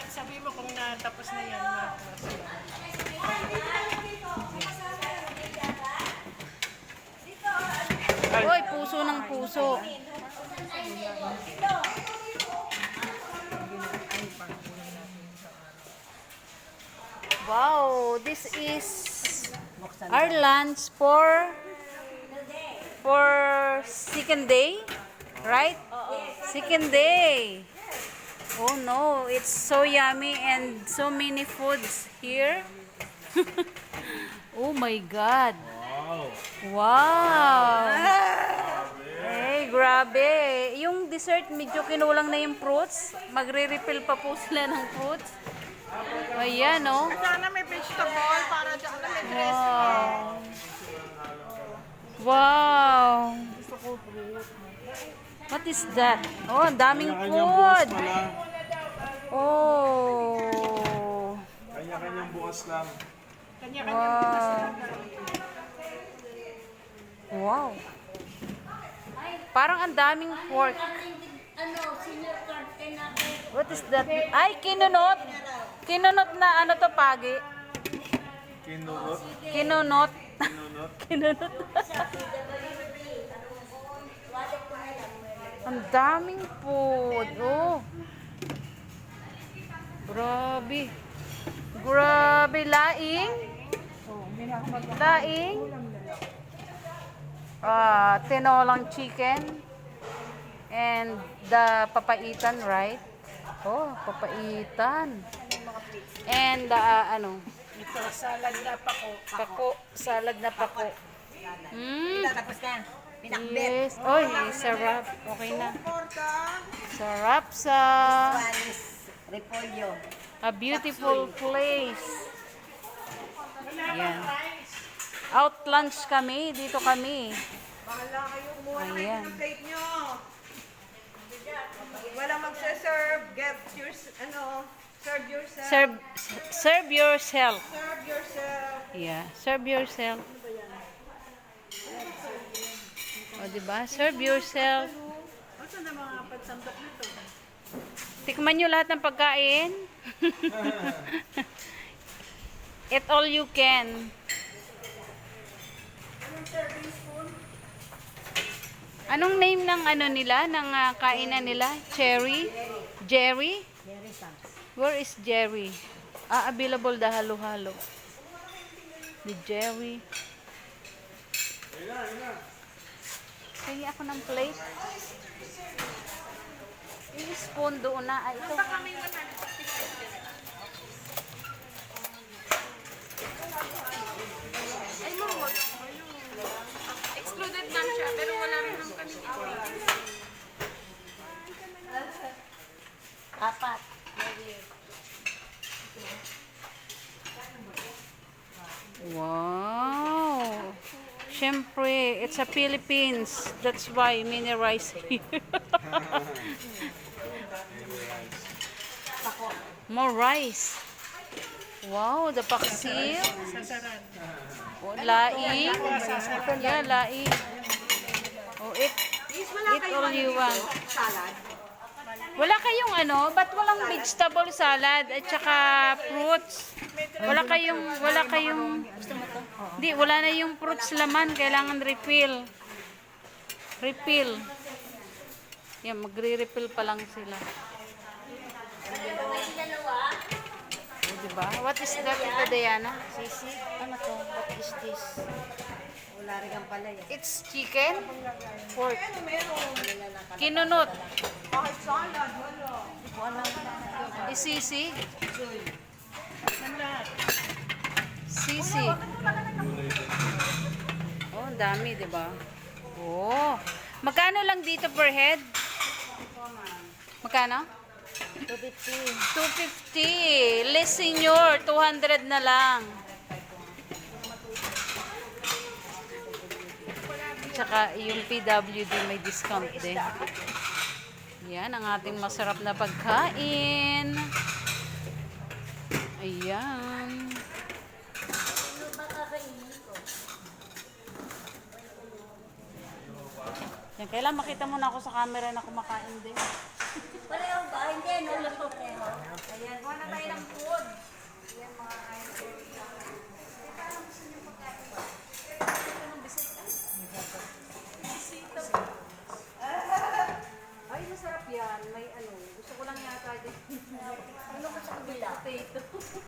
sabi mo kung natapos na yan. Hoy, puso ng puso. Wow, this is our lunch for second day, right? Second day. Oh no, it's so yummy and so many foods here. Oh my God. Wow. Eh, grabe. Yung dessert, medyo kinulang na yung fruits. Magre-refill pa po sila ng fruits. Ayan, oh. Sana may vegetable para dyan na may dress. Wow. Wow. What is that? Oh, ang daming food. Oh. Kanya-kanyang bukas lang. Wow. Parang ang daming pork. What is that? Ay, kinunot. Kinunot na ano to, pagi? Kinunot. Kinunot. Kinunot. Kinunot. Ang daming food. Oh. Grabe. Grabe, laing. Laing. Tinolang chicken. And the papaitan, right? Oh, papaitan. And ano? Ito, salad na pako. Pako. Salad na pako. Tapos na. Yes. Oy, sarap. Okay na. Sarap sa Panis, repolyo. a beautiful place. Ayan. Out lunch kami. Dito kami. Bahala kayo kumuha kayo Ayan. ng plate nyo. Wala magsaserve. Get your, serve yourself. Serve yourself. Serve yourself. Yeah, serve yourself. O, diba? Serve yourself. Ano na mga pagsandok nito? Tikman nyo lahat ng pagkain. Eat all you can. Anong name ng ano nila, ng kainan nila? Cherry? Jerry? Where is Jerry? Available the halo-halo. The Jerry. Kaya ako ng plate. Yung spoon doon na. Ay, ito. Ay, mawag. Excluded lang siya, pero wala rin naman kami dito. Apat. Wow. Siyempre, it's a Philippines. That's why mini rice here. More rice. Wow, the paksiw. Sasaran. Oh, laing. Yeah, laing. Oh, eat all you want. Wala kayong ano? Ba't walang vegetable salad at saka fruits? Wala kayong, di, wala na yung fruits laman. Kailangan refill. Refill. Yan, magre-refill pa lang sila. Oh, diba? What is that, Tita Diana? Sisi. Ano to? What is this? Wala rin ang palaya. It's chicken? Pork. Kinunot. Kahit salad, wala. Isisi. Yan lahat. Sisi. Oh, ang dami, di ba? Oh. Magkano lang dito per head? Magkano? 250. 250. Less senior, 200 na lang. Tsaka yung PWD may discount din. Yan, ang ating masarap na pagkain. Ayan. Yan, kailan makita mo na ako sa camera na kumakain din. Pareho ba? Hindi, no? Pareho. Ayan. yan, may ano, gusto ko lang yata din. Ano ko sa kabila? Potato.